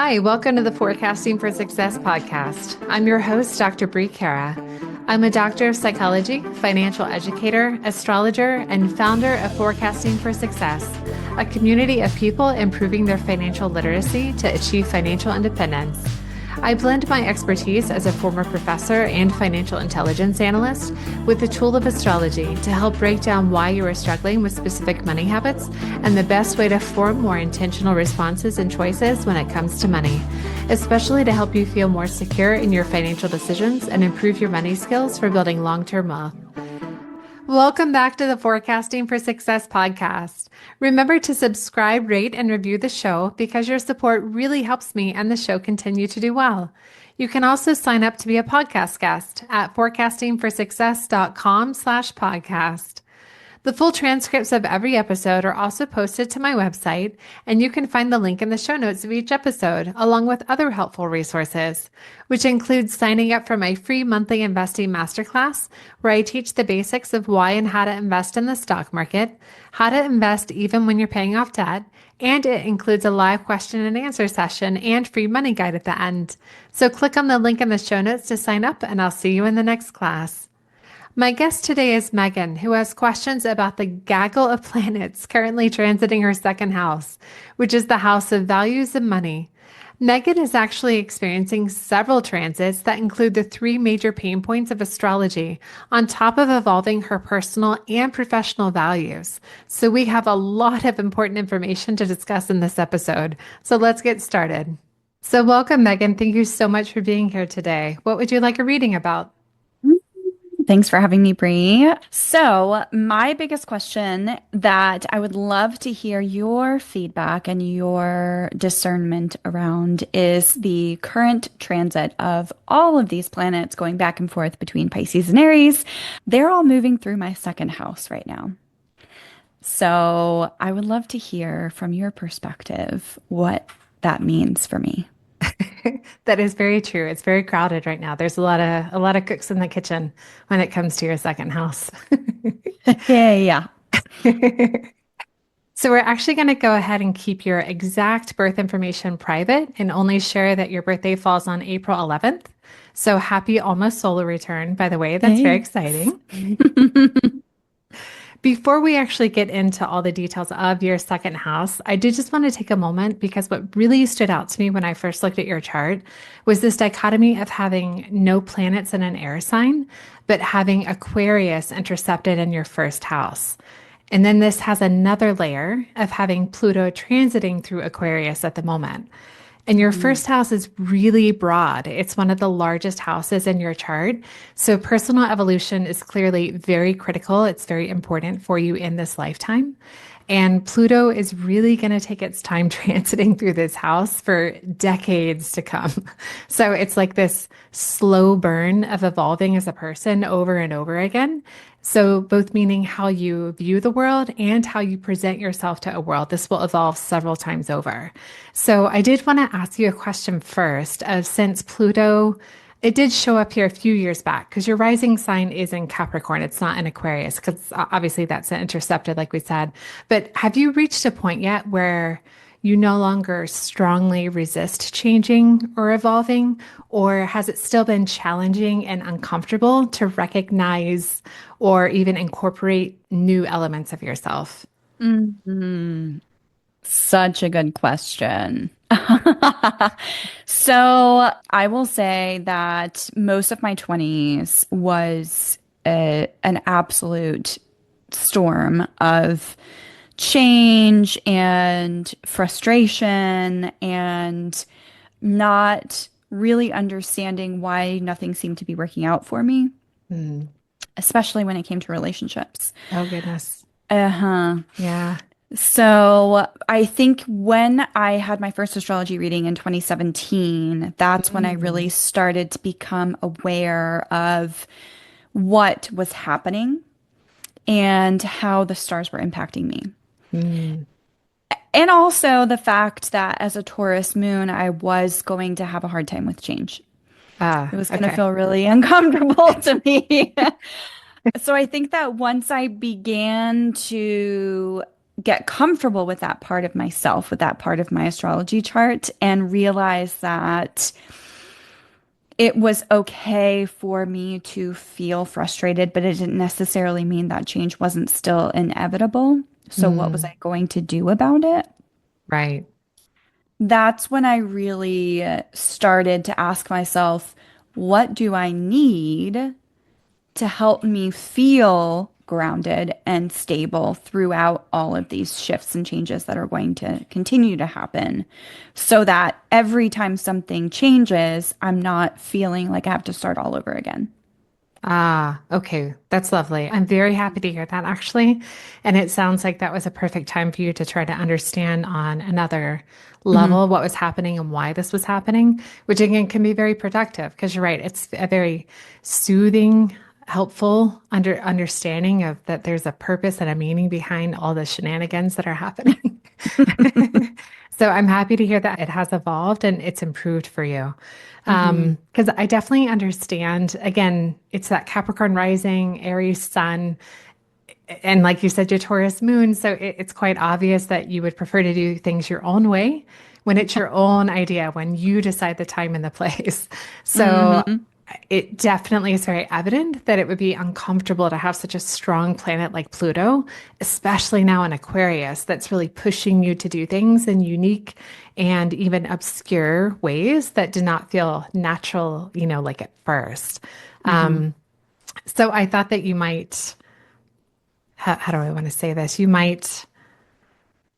Hi, welcome to the Forecasting for Success podcast. I'm your host, Dr. Brie. I'm a doctor of psychology, financial educator, astrologer, and founder of Forecasting for Success, a community of people improving their financial literacy to achieve financial independence. I blend my expertise as a former professor and financial intelligence analyst with the tool of astrology to help break down why you are struggling with specific money habits and the best way to form more intentional responses and choices when it comes to money, especially to help you feel more secure in your financial decisions and improve your money skills for building long-term wealth. Welcome back to the Forecasting for Success podcast. Remember to subscribe, rate, and review the show because your support really helps me and the show continue to do well. You can also sign up to be a podcast guest at forecastingforsuccess.com/podcast. The full transcripts of every episode are also posted to my website, and you can find the link in the show notes of each episode, along with other helpful resources, which includes signing up for my free monthly investing masterclass, where I teach the basics of why and how to invest in the stock market, how to invest even when you're paying off debt, and it includes a live question and answer session and free money guide at the end. So click on the link in the show notes to sign up, and I'll see you in the next class. My guest today is Meaghan, who has questions about the gaggle of planets currently transiting her second house, which is the house of values and money. Meaghan is actually experiencing several transits that include the three major pain points of astrology, on top of evolving her personal and professional values. So we have a lot of important information to discuss in this episode. So let's get started. So welcome, Meaghan. Thank you so much for being here today. What would you like a reading about? Thanks for having me, Brie. So, my biggest question that I would love to hear your feedback and your discernment around is the current transit of all of these planets going back and forth between Pisces and Aries. They're all moving through my second house right now. So, I would love to hear from your perspective what that means for me. That is very true. It's very crowded right now. There's a lot of cooks in the kitchen when it comes to your second house. Yeah. So we're actually going to go ahead and keep your exact birth information private and only share that your birthday falls on April 11th. So happy almost solar return, by the way. That's very Thanks. exciting. Before we actually get into all the details of your second house, I did just want to take a moment because what really stood out to me when I first looked at your chart was this dichotomy of having no planets in an air sign, but having Aquarius intercepted in your first house. And then this has another layer of having Pluto transiting through Aquarius at the moment. And your first house is really broad. It's one of the largest houses in your chart. So personal evolution is clearly very critical. It's very important for you in this lifetime. And Pluto is really going to take its time transiting through this house for decades to come. So it's like this slow burn of evolving as a person over and over again. So both meaning how you view the world and how you present yourself to a world. This will evolve several times over. So I did want to ask you a question first of since Pluto, it did show up here a few years back because your rising sign is in Capricorn. It's not in Aquarius because obviously that's intercepted, like we said. But have you reached a point yet where you no longer strongly resist changing or evolving? Or has it still been challenging and uncomfortable to recognize or even incorporate new elements of yourself? Mhm. Such a good question. So I will say that most of my 20s was an absolute storm of change and frustration and not really understanding why nothing seemed to be working out for me, Hmm. especially when it came to relationships. Oh, goodness. Uh-huh. Yeah. So I think when I had my first astrology reading in 2017, that's when I really Mm. started to become aware of what was happening and how the stars were impacting me. Mm. And also the fact that as a Taurus moon, I was going to have a hard time with change. It Ah, was going to okay. feel really uncomfortable to me. So I think that once I began to get comfortable with that part of myself, with that part of my astrology chart, and realize that it was okay for me to feel frustrated, but it didn't necessarily mean that change wasn't still inevitable. So, what was Mm, I going to do about it? right. That's when I really started to ask myself, what do I need to help me feel grounded and stable throughout all of these shifts and changes that are going to continue to happen so that every time something changes, I'm not feeling like I have to start all over again. Ah, okay. That's lovely. I'm very happy to hear that actually. And it sounds like that was a perfect time for you to try to understand on another Hmm. level what was happening and why this was happening, which again can be very productive because you're right. It's a very soothing, helpful understanding of that there's a purpose and a meaning behind all the shenanigans that are happening. So I'm happy to hear that it has evolved and it's improved for you. Hmm. Because I definitely understand, again, it's that Capricorn rising, Aries sun, and like you said, your Taurus moon. So it's quite obvious that you would prefer to do things your own way when it's your own idea, when you decide the time and the place. So Hmm. it definitely is very evident that it would be uncomfortable to have such a strong planet like Pluto, especially now in Aquarius, that's really pushing you to do things in unique and even obscure ways that do not feel natural, like at first. Hmm. So I thought that you might, how do I want to say this? You might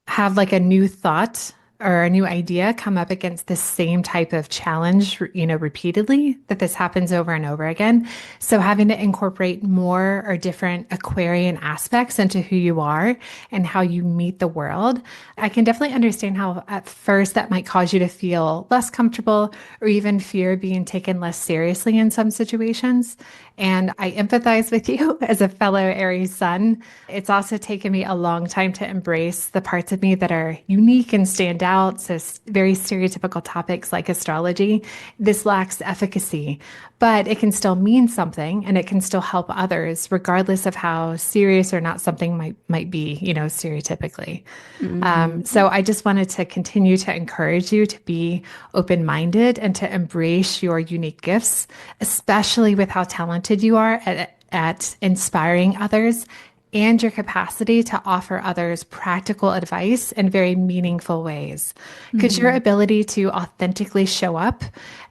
have like a new thought or a new idea come up against the same type of challenge, repeatedly, that this happens over and over again. So having to incorporate more or different Aquarian aspects into who you are and how you meet the world, I can definitely understand how at first that might cause you to feel less comfortable or even fear being taken less seriously in some situations. And I empathize with you as a fellow Aries sun. It's also taken me a long time to embrace the parts of me that are unique and stand out. So, very stereotypical topics like astrology, this lacks efficacy, but it can still mean something and it can still help others, regardless of how serious or not something might be, stereotypically. Hmm. So I just wanted to continue to encourage you to be open-minded and to embrace your unique gifts, especially with how talented you are at inspiring others and your capacity to offer others practical advice in very meaningful ways. Because your Hmm. ability to authentically show up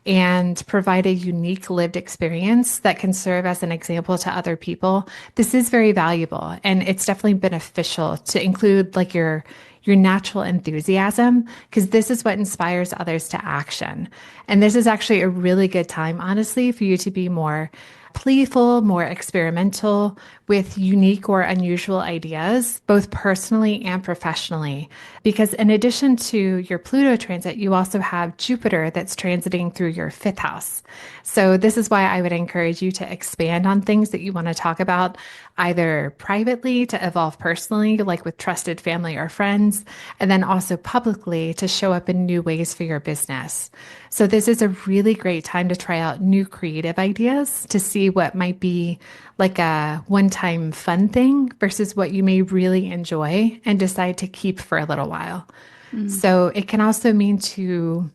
and provide a unique lived experience that can serve as an example to other people, this is very valuable. And it's definitely beneficial to include like your natural enthusiasm, because this is what inspires others to action. And this is actually a really good time, honestly, for you to be more playful, more experimental with unique or unusual ideas, both personally and professionally. Because in addition to your Pluto transit, you also have Jupiter that's transiting through your fifth house. So, this is why I would encourage you to expand on things that you want to talk about, either privately to evolve personally, like with trusted family or friends, and then also publicly to show up in new ways for your business. So, this is a really great time to try out new creative ideas to see what might be like a one time fun thing versus what you may really enjoy and decide to keep for a little while. So, it can also mean to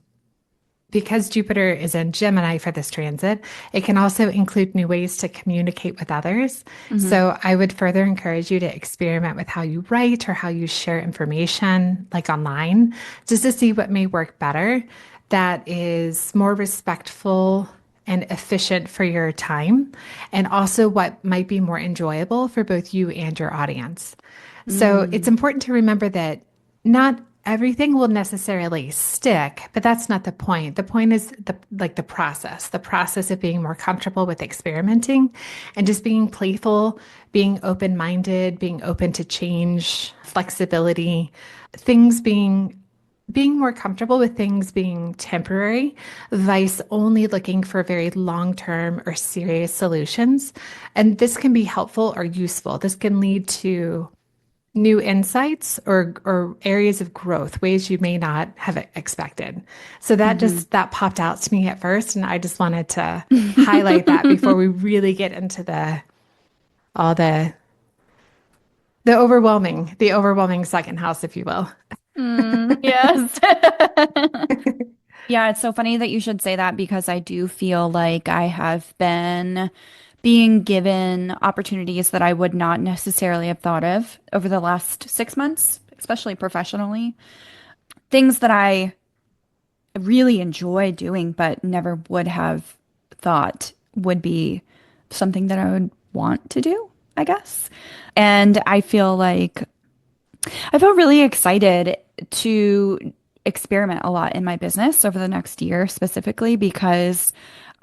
because Jupiter is in Gemini for this transit, it can also include new ways to communicate with others. Hmm. So I would further encourage you to experiment with how you write or how you share information, like online, just to see what may work better that is more respectful and efficient for your time, and also what might be more enjoyable for both you and your audience. So it's Hmm. important to remember that not everything will necessarily stick, but that's not the point. The point is the process of being more comfortable with experimenting and just being playful, being open-minded, being open to change, flexibility, things being more comfortable with things being temporary, vice only looking for very long term or serious solutions. And this can be helpful or useful. This can lead to new insights or areas of growth, ways you may not have expected. So Hmm. that popped out to me at first, and I just wanted to highlight that before we really get into the all the the overwhelming second house, if you will. Yes. Yeah, it's so funny that you should say that because I do feel like I have been being given opportunities that I would not necessarily have thought of over the last 6 months, especially professionally. Things that I really enjoy doing, but never would have thought would be something that I would want to do, I guess. And I feel really excited to experiment a lot in my business over the next year, specifically because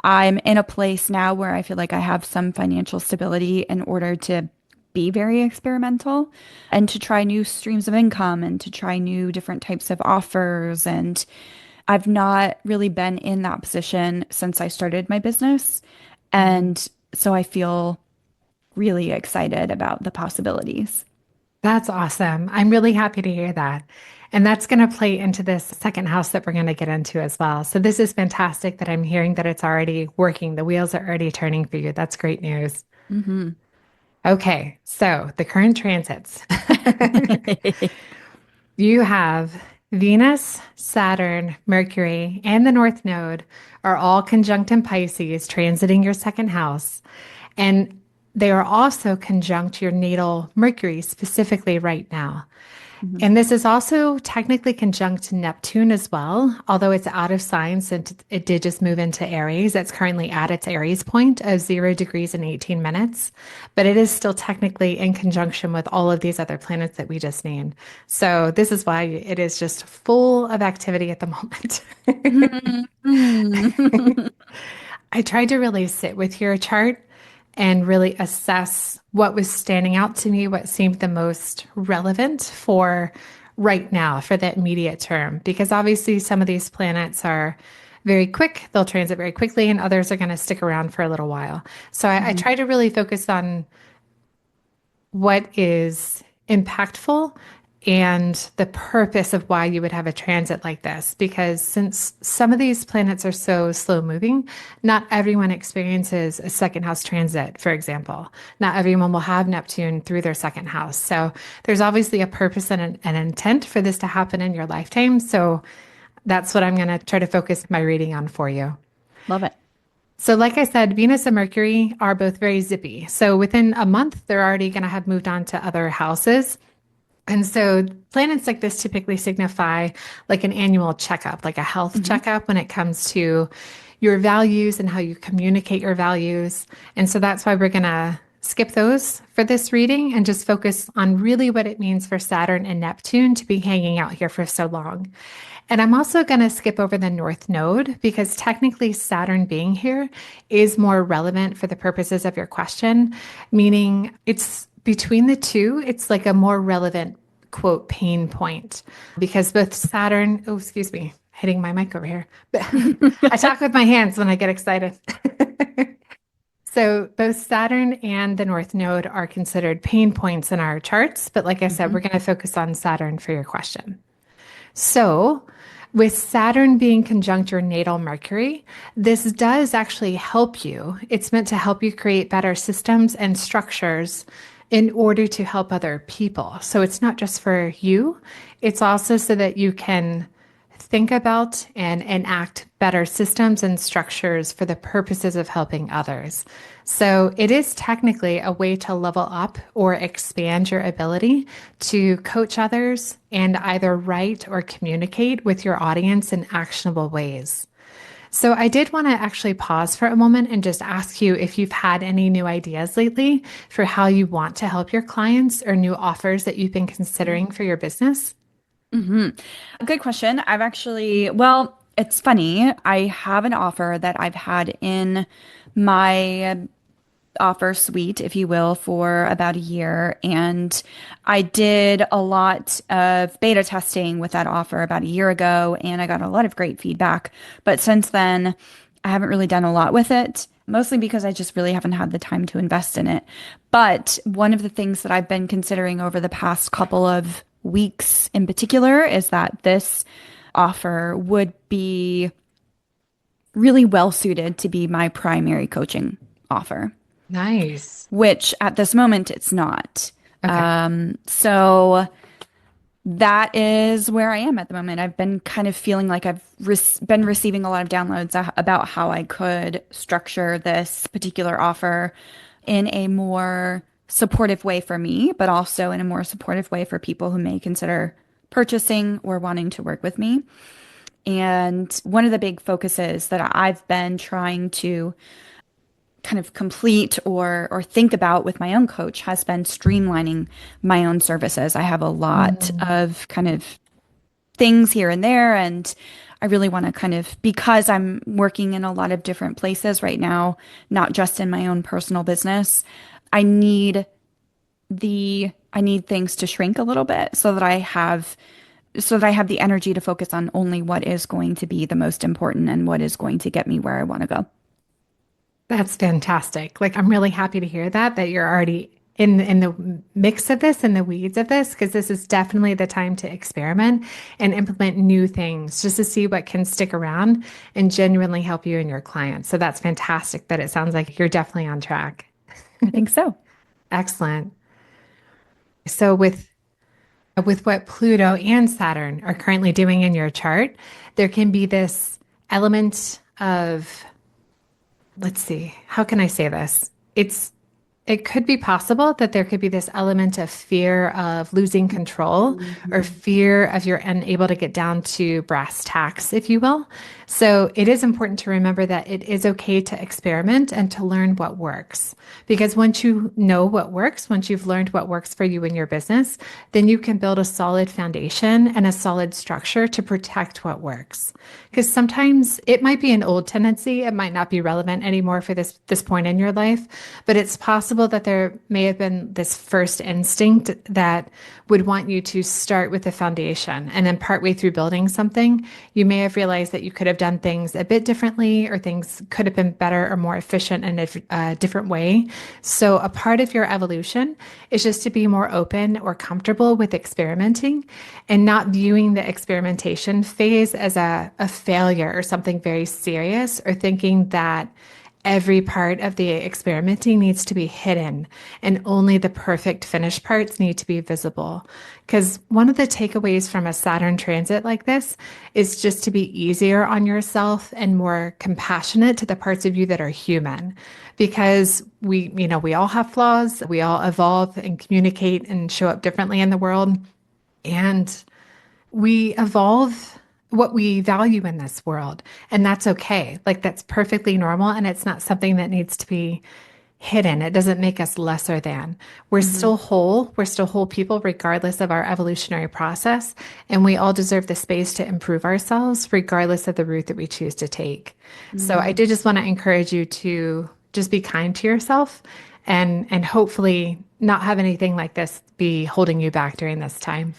I'm in a place now where I feel like I have some financial stability in order to be very experimental and to try new streams of income and to try new different types of offers. And I've not really been in that position since I started my business. Mhm. And so I feel really excited about the possibilities. That's awesome. I'm really happy to hear that. And that's going to play into this second house that we're going to get into as well. So this is fantastic that I'm hearing that it's already working. The wheels are already turning for you. That's great news. Hmm. Okay, so the current transits. You have Venus, Saturn, Mercury, and the North Node are all conjunct in Pisces, transiting your second house. And they are also conjunct your natal Mercury specifically right now. Mhm. And this is also technically conjunct Neptune as well, although it's out of signs and it did just move into Aries. It's currently at its Aries point of 0 degrees and 18 minutes, but it is still technically in conjunction with all of these other planets that we just named. So this is why it is just full of activity at the moment. Mhm. I tried to really sit with your chart and really assess what was standing out to me, what seemed the most relevant for right now, for the immediate term. Because obviously, some of these planets are very quick, they'll transit very quickly, and others are going to stick around for a little while. So I Mhm. try to really focus on what is impactful and the purpose of why you would have a transit like this. Because since some of these planets are so slow moving, not everyone experiences a second house transit, for example. Not everyone will have Neptune through their second house. So there's obviously a purpose and an intent for this to happen in your lifetime. So that's what I'm going to try to focus my reading on for you. Love it. So, like I said, Venus and Mercury are both very zippy. So, within a month, they're already going to have moved on to other houses. And so, planets like this typically signify like an annual checkup, like a health Hmm. checkup when it comes to your values and how you communicate your values. And so, that's why we're going to skip those for this reading and just focus on really what it means for Saturn and Neptune to be hanging out here for so long. And I'm also going to skip over the North Node because technically Saturn being here is more relevant for the purposes of your question, meaning it's between the two, it's like a more relevant quote pain point because both Saturn, oh, excuse me, hitting my mic over here. I talk with my hands when I get excited. So both Saturn and the North Node are considered pain points in our charts. But like I said, Hmm. we're going to focus on Saturn for your question. So, with Saturn being conjunct your natal Mercury, this does actually help you. It's meant to help you create better systems and structures in order to help other people. So, it's not just for you, it's also so that you can think about and enact better systems and structures for the purposes of helping others. So it is technically a way to level up or expand your ability to coach others and either write or communicate with your audience in actionable ways. So I did want to actually pause for a moment and just ask you if you've had any new ideas lately for how you want to help your clients or new offers that you've been considering for your business. Hmm. Good question. Well, it's funny. I have an offer that I've had in my offer suite, if you will, for about a year. And I did a lot of beta testing with that offer about a year ago, and I got a lot of great feedback. But since then, I haven't really done a lot with it, mostly because I just really haven't had the time to invest in it. But one of the things that I've been considering over the past couple of weeks in particular is that this offer would be really well suited to be my primary coaching offer, Nice. which at this moment it's not. Okay. So that is where I am at the moment. I've been kind of feeling like I've been receiving a lot of downloads about how I could structure this particular offer in a more supportive way for me, but also in a more supportive way for people who may consider purchasing or wanting to work with me. And one of the big focuses that I've been trying to kind of complete or think about with my own coach has been streamlining my own services. I have a lot Mm. of kind of things here and there, and I really want to kind of, because I'm working in a lot of different places right now, not just in my own personal business, I need I need things to shrink a little bit so that I have the energy to focus on only what is going to be the most important and what is going to get me where I want to go. That's fantastic. Like I'm really happy to hear that you're already in the mix of this, in the weeds of this, because this is definitely the time to experiment and implement new things just to see what can stick around and genuinely help you and your clients. So that's fantastic that it sounds like you're definitely on track. I think so. Excellent. So with what Pluto and Saturn are currently doing in your chart, there can be this element of, let's see, how can I say this? It could be possible that there could be this element of fear of losing control or Mhm. fear of you're unable to get down to brass tacks, if you will. So it is important to remember that it is okay to experiment and to learn what works. Because once you know what works, once you've learned what works for you in your business, then you can build a solid foundation and a solid structure to protect what works. Because sometimes it might be an old tendency, it might not be relevant anymore for this point in your life, but it's possible that there may have been this first instinct that would want you to start with the foundation. And then partway through building something, you may have realized that you could have done things a bit differently or things could have been better or more efficient in a different way. So, a part of your evolution is just to be more open or comfortable with experimenting and not viewing the experimentation phase as a failure or something very serious or thinking that every part of the experimenting needs to be hidden and only the perfect finished parts need to be visible. Because one of the takeaways from a Saturn transit like this is just to be easier on yourself and more compassionate to the parts of you that are human. Because we all have flaws, we all evolve and communicate and show up differently in the world. And we evolve what we value in this world, and that's okay. Like that's perfectly normal, and it's not something that needs to be hidden. It doesn't make us lesser than. We're Mhm. still whole. We're still whole people, regardless of our evolutionary process, and we all deserve the space to improve ourselves, regardless of the route that we choose to take. So I Mm. did just want to encourage you to just be kind to yourself, and hopefully not have anything like this be holding you back during this time.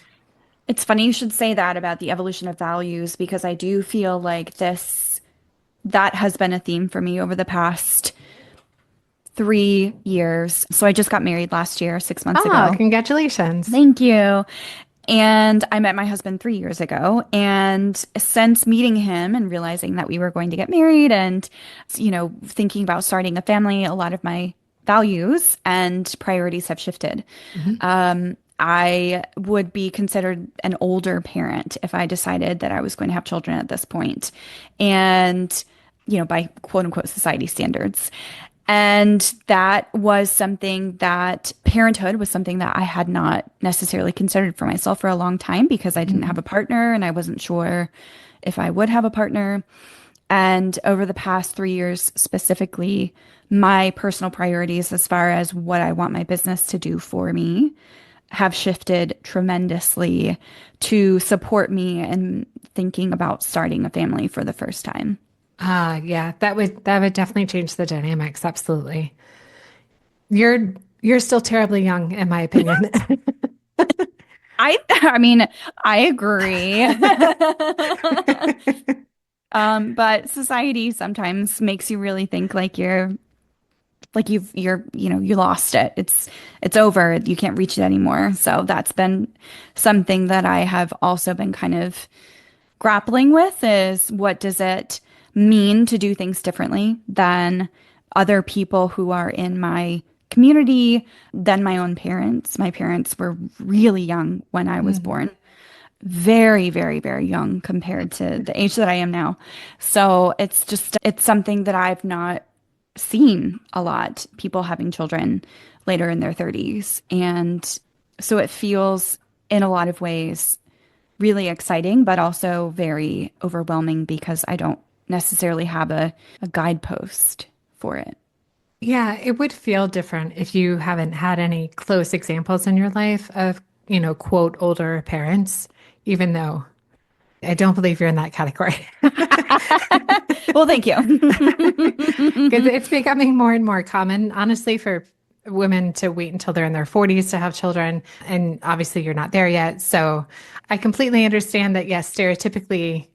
It's funny you should say that about the evolution of values because I do feel like that has been a theme for me over the past 3 years. So I just got married last year, 6 months Oh, ago. congratulations. Thank you. And I met my husband 3 years ago. And since meeting him and realizing that we were going to get married and, thinking about starting a family, a lot of my values and priorities have shifted. Mhm. I would be considered an older parent if I decided that I was going to have children at this point. And, by quote unquote society standards. And that was something that parenthood was something that I had not necessarily considered for myself for a long time because I didn't have a Mhm. partner and I wasn't sure if I would have a partner. And over the past 3 years specifically, my personal priorities as far as what I want my business to do for me have shifted tremendously to support me in thinking about starting a family for the first time. Ah, yeah, that would definitely change the dynamics. Absolutely. You're still terribly young, in my opinion. I mean, I agree. But society sometimes makes you really think like you lost it. It's over. You can't reach it anymore. So that's been something that I have also been kind of grappling with is what does it mean to do things differently than other people who are in my community than my own parents. My parents were really young when I was Mm. born, very, very, very young compared to the age that I am now. So it's something that I've not seen a lot, people having children later in their 30s. And so it feels in a lot of ways really exciting, but also very overwhelming because I don't necessarily have a guidepost for it. Yeah, it would feel different if you haven't had any close examples in your life of, quote, older parents, even though I don't believe you're in that category. Well, thank you. Because it's becoming more and more common, honestly, for women to wait until they're in their 40s to have children. And obviously, you're not there yet. So I completely understand that, yes, stereotypically,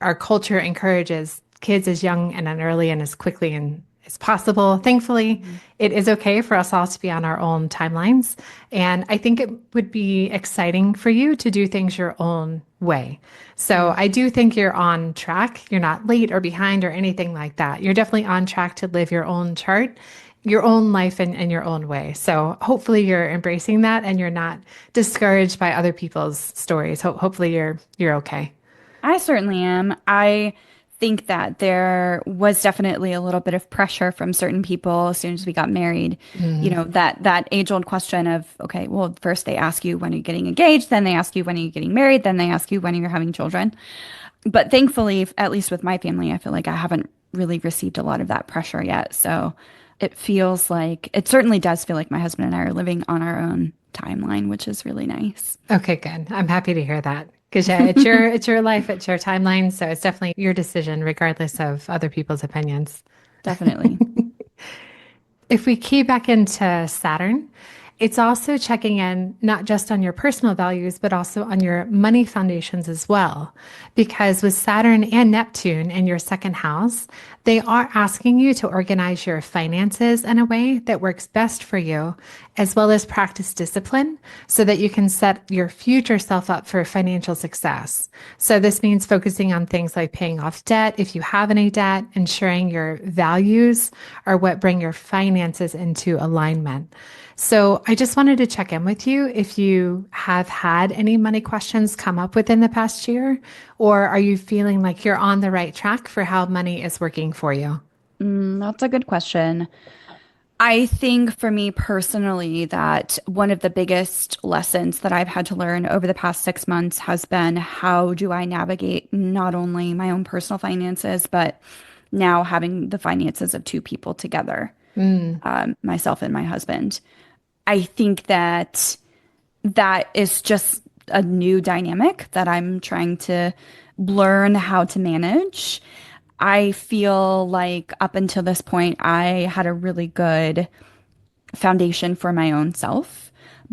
our culture encourages kids as young and early and as quickly and as possible. Thankfully, it is okay for us all to be on our own timelines. And I think it would be exciting for you to do things your own way. So I do think you're on track. You're not late or behind or anything like that. You're definitely on track to live your own chart, your own life in your own way. So hopefully you're embracing that and you're not discouraged by other people's stories. Hopefully you're okay. I certainly am. I think that there was definitely a little bit of pressure from certain people as soon as we got married. You Mm. know, that age-old question of, okay, well, first they ask you when are you getting engaged, then they ask you when are you getting married, then they ask you when you're having children. But thankfully, at least with my family, I feel like I haven't really received a lot of that pressure yet. So it feels like it certainly does feel like my husband and I are living on our own timeline, which is really nice. Okay, good. I'm happy to hear that. Because yeah, it's your life, it's your timeline, so it's definitely your decision, regardless of other people's opinions. Definitely. If we key back into Saturn, it's also checking in not just on your personal values, but also on your money foundations as well. Because with Saturn and Neptune in your second house, they are asking you to organize your finances in a way that works best for you, as well as practice discipline so that you can set your future self up for financial success. So this means focusing on things like paying off debt if you have any debt, ensuring your values are what bring your finances into alignment. So I just wanted to check in with you if you have had any money questions come up within the past year, or are you feeling like you're on the right track for how money is working for you? That's a good question. I think for me personally, that one of the biggest lessons that I've had to learn over the past 6 months has been how do I navigate not only my own personal finances, but now having the finances of two people together, Mm. myself and my husband. I think that that is just a new dynamic that I'm trying to learn how to manage. I feel like up until this point, I had a really good foundation for my own self.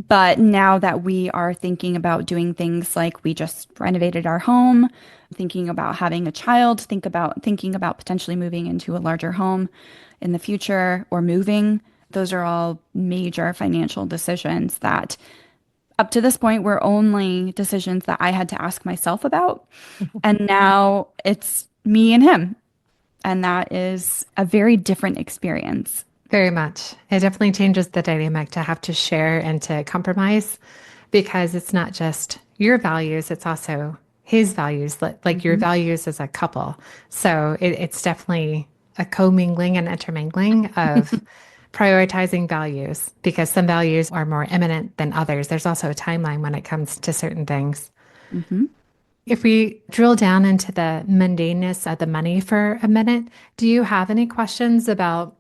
But now that we are thinking about doing things like we just renovated our home, thinking about having a child, thinking about potentially moving into a larger home in the future or moving, those are all major financial decisions that up to this point were only decisions that I had to ask myself about. And now it's me and him. And that is a very different experience. Very much. It definitely changes the dynamic to have to share and to compromise because it's not just your values, it's also his values, like your Mhm. values as a couple. So it's definitely a commingling and intermingling of prioritizing values because some values are more eminent than others. There's also a timeline when it comes to certain things. Mhm. If we drill down into the mundaneness of the money for a minute, do you have any questions about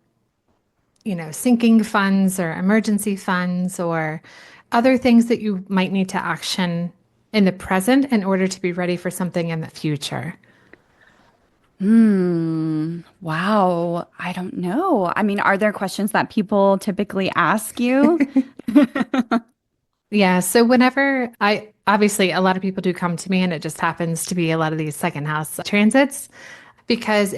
sinking funds or emergency funds or other things that you might need to action in the present in order to be ready for something in the future? Wow. I don't know. I mean, are there questions that people typically ask you? Yeah, so whenever obviously a lot of people do come to me and it just happens to be a lot of these second house transits because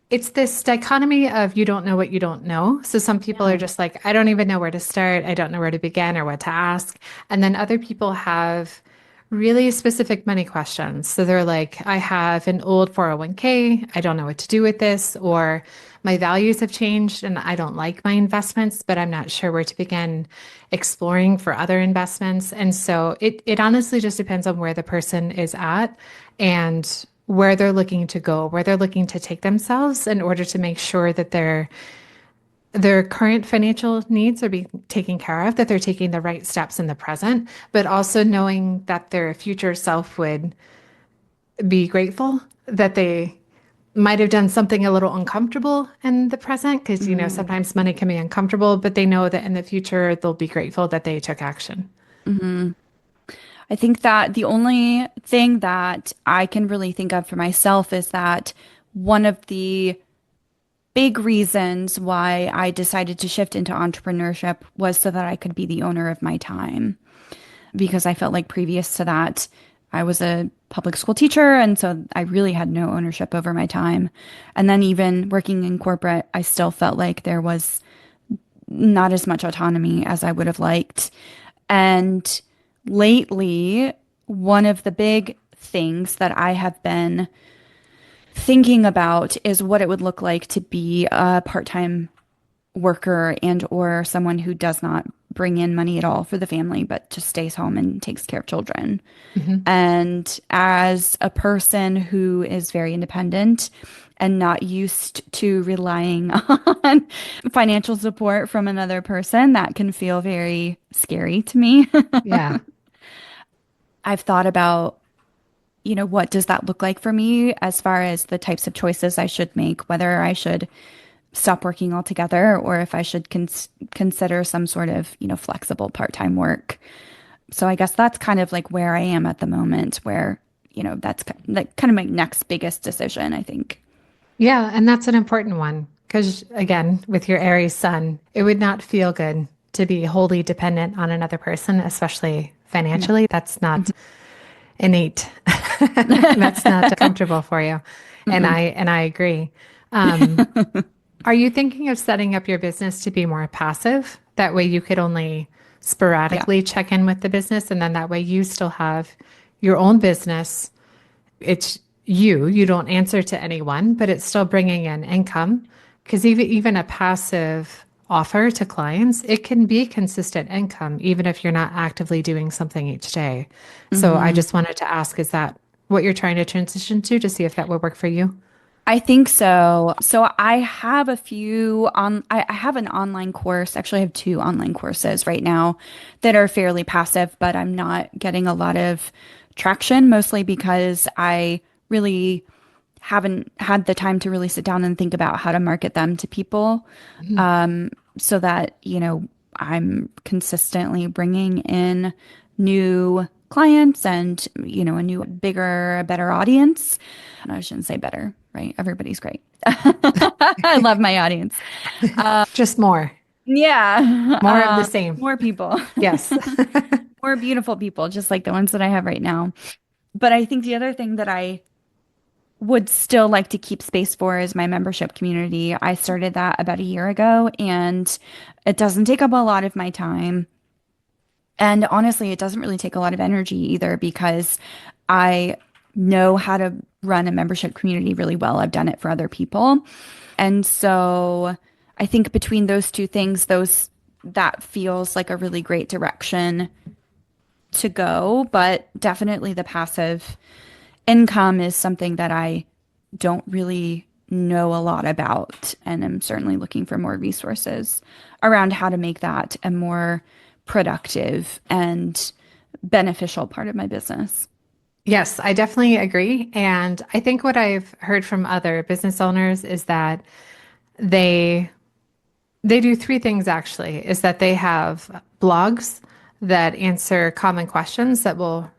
it's this dichotomy of you don't know what you don't know. So some people are Yeah. just like, I don't even know where to start. I don't know where to begin or what to ask. And then other people have really specific money questions. So they're like, I have an old 401k. I don't know what to do with this, or my values have changed and I don't like my investments, but I'm not sure where to begin exploring for other investments. And so it honestly just depends on where the person is at and where they're looking to go, where they're looking to take themselves in order to make sure that their current financial needs are being taken care of, that they're taking the right steps in the present, but also knowing that their future self would be grateful that they might have done something a little uncomfortable in the present, because, Mm-hmm. sometimes money can be uncomfortable, but they know that in the future they'll be grateful that they took action. I think that the only thing that I can really think of for myself is that one of the big reasons why I decided to shift into entrepreneurship was so that I could be the owner of my time. Because I felt like previous to that, I was a public school teacher. And so I really had no ownership over my time. And then even working in corporate, I still felt like there was not as much autonomy as I would have liked. And lately, one of the big things that I have been thinking about is what it would look like to be a part-time worker and or someone who does not bring in money at all for the family, but just stays home and takes care of children. Mhm. And as a person who is very independent and not used to relying on financial support from another person, that can feel very scary to me. Yeah. I've thought about, what does that look like for me as far as the types of choices I should make, whether I should stop working altogether or if I should consider some sort of, flexible part-time work. So I guess that's kind of like where I am at the moment, where, that's like kind of my next biggest decision, I think. Yeah, and that's an important one because, again, with your Aries sun, it would not feel good to be wholly dependent on another person, especially No. financially. That's not Mhm. innate. That's not comfortable for you. And Mm-mm. I agree. Um, are you thinking of setting up your business to be more passive? That way you could only Yeah. sporadically check in with the business, and then that way you still have your own business. It's you don't answer to anyone, but it's still bringing in income. Because even a passive offer to clients, it can be consistent income, even if you're not actively doing something each day. So I hmm just wanted to ask, is that what you're trying to transition to see if that would work for you? I think so. So I have I have an online course. Actually, I have two online courses right now that are fairly passive, but I'm not getting a lot of traction, mostly because I really haven't had the time to really sit down and think about how to market them to people, Mhm. so that, I'm consistently bringing in new clients and, a new, bigger, better audience. I shouldn't say better, right? Everybody's great. I love my audience. Just more, Yeah. more of the same. More people, Yes. more beautiful people, just like the ones that I have right now. But I think the other thing that I would still like to keep space for is my membership community. I started that about a year ago and it doesn't take up a lot of my time. And honestly, it doesn't really take a lot of energy either because I know how to run a membership community really well. I've done it for other people. And so I think between those two things, those that feels like a really great direction to go, but definitely the passive income is something that I don't really know a lot about, and I'm certainly looking for more resources around how to make that a more productive and beneficial part of my business. Yes, I definitely agree. And I think what I've heard from other business owners is that they they do three things actually, is that they have blogs that answer common questions that will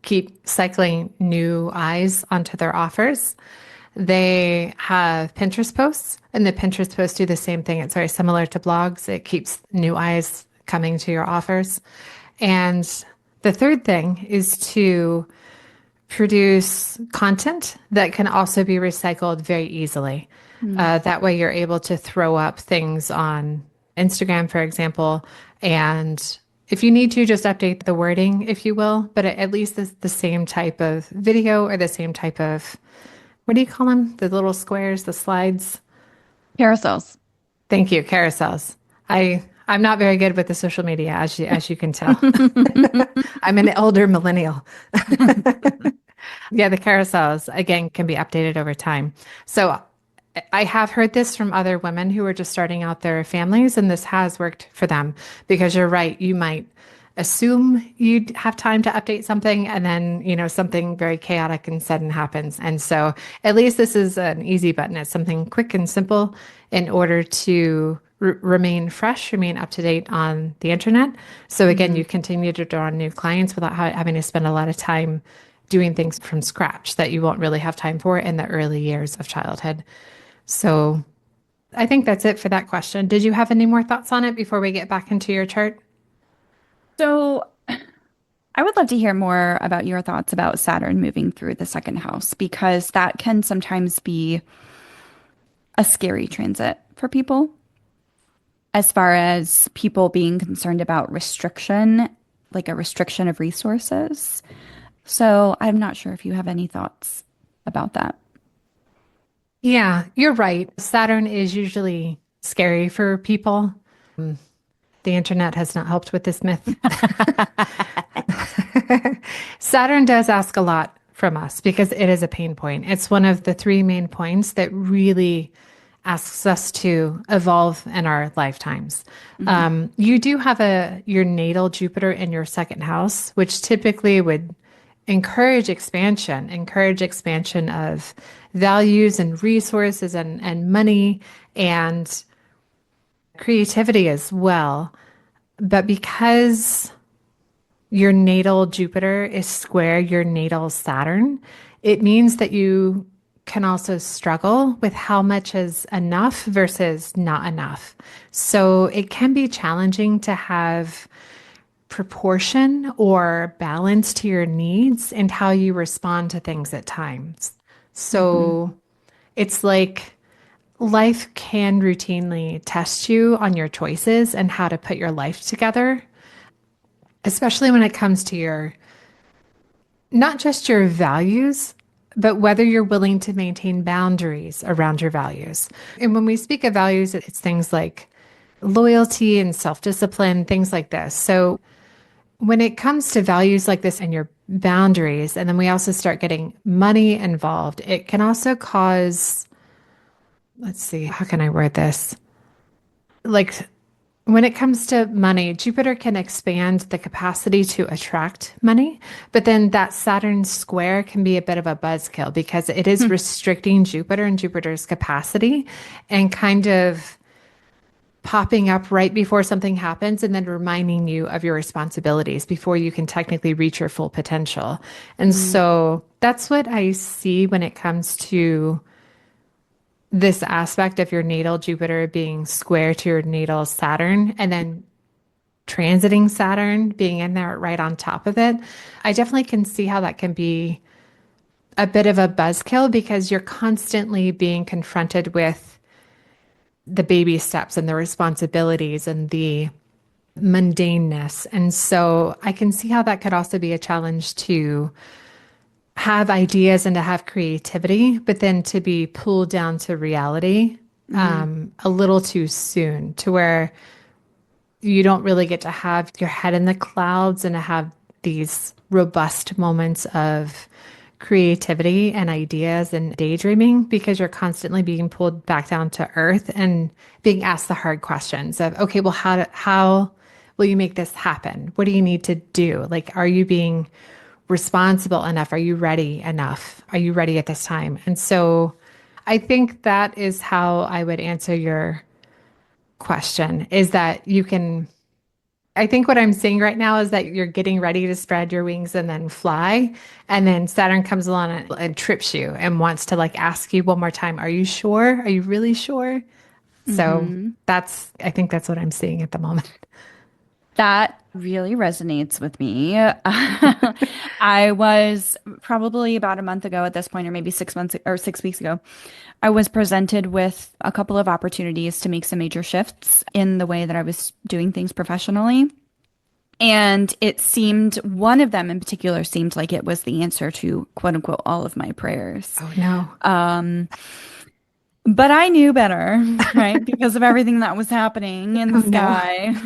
keep cycling new eyes onto their offers. They have Pinterest posts, and the Pinterest posts do the same thing. It's very similar to blogs. It keeps new eyes coming to your offers. And the third thing is to produce content that can also be recycled very easily. Mm. That way, you're able to throw up things on Instagram, for example, and If you need to, just update the wording, if you will, but at least it's the same type of video or the same type of, what do you call them? The little squares, the slides. Carousels. Thank you, carousels. I'm not very good with the social media, as you can tell. I'm an older millennial. Yeah, the carousels again can be updated over time. So I have heard this from other women who are just starting out their families, and this has worked for them because you're right. You might assume you'd have time to update something, and then, something very chaotic and sudden happens. And so at least this is an easy button. It's something quick and simple in order to remain fresh, remain up to date on the internet. So again, Hmm. you continue to draw on new clients without having to spend a lot of time doing things from scratch that you won't really have time for in the early years of childhood. So I think that's it for that question. Did you have any more thoughts on it before we get back into your chart? So I would love to hear more about your thoughts about Saturn moving through the second house because that can sometimes be a scary transit for people as far as people being concerned about restriction, like a restriction of resources. So I'm not sure if you have any thoughts about that. Yeah, you're right. Saturn is usually scary for people. The internet has not helped with this myth. Saturn does ask a lot from us because it is a pain point. It's one of the three main points that really asks us to evolve in our lifetimes. Hmm. You do have your natal Jupiter in your second house, which typically would encourage expansion of values and resources and money and creativity as well. But because your natal Jupiter is square your natal Saturn, it means that you can also struggle with how much is enough versus not enough. So it can be challenging to have proportion or balance to your needs and how you respond to things at times. Hmm. So it's like life can routinely test you on your choices and how to put your life together, especially when it comes to not just your values, but whether you're willing to maintain boundaries around your values. And when we speak of values, it's things like loyalty and self discipline, things like this. So when it comes to values like this and your boundaries, and then we also start getting money involved, it can also cause, let's see, how can I word this? Like when it comes to money, Jupiter can expand the capacity to attract money, but then that Saturn square can be a bit of a buzzkill because it is restricting Jupiter and Jupiter's capacity and kind of popping up right before something happens and then reminding you of your responsibilities before you can technically reach your full potential. And Hmm. so that's what I see when it comes to this aspect of your natal Jupiter being square to your natal Saturn and then transiting Saturn being in there right on top of it. I definitely can see how that can be a bit of a buzzkill because you're constantly being confronted with the baby steps and the responsibilities and the mundaneness. And so I can see how that could also be a challenge to have ideas and to have creativity, but then to be pulled down to reality Hmm. a little too soon to where you don't really get to have your head in the clouds and to have these robust moments of creativity and ideas and daydreaming because you're constantly being pulled back down to earth and being asked the hard questions of, okay, well, how will you make this happen? What do you need to do? Like, are you being responsible enough? Are you ready enough? Are you ready at this time? And so I think that is how I would answer your question is that you can I think what I'm seeing right now is that you're getting ready to spread your wings and then fly. And then Saturn comes along and trips you and wants to like ask you one more time, are you sure? Are you really sure? So Hmm. I think that's what I'm seeing at the moment. That really resonates with me. I was probably about a month ago at this point, or maybe 6 months or 6 weeks ago. I was presented with a couple of opportunities to make some major shifts in the way that I was doing things professionally. And it seemed, one of them in particular seemed like it was the answer to quote unquote all of my prayers. Oh no. But I knew better, right? Because of everything that was happening in the Oh no. sky.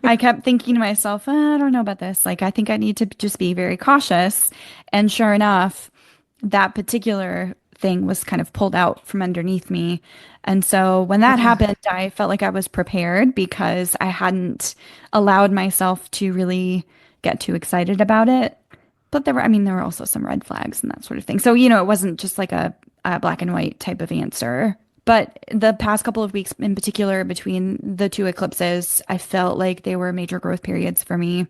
I kept thinking to myself, I don't know about this. Like, I think I need to just be very cautious. And sure enough, that particular thing was kind of pulled out from underneath me. And so when that happened, I felt like I was prepared because I hadn't allowed myself to really get too excited about it. But there were, I mean, there were also some red flags and that sort of thing. So, it wasn't just like a black and white type of answer. But the past couple of weeks in particular, between the two eclipses, I felt like they were major growth periods for me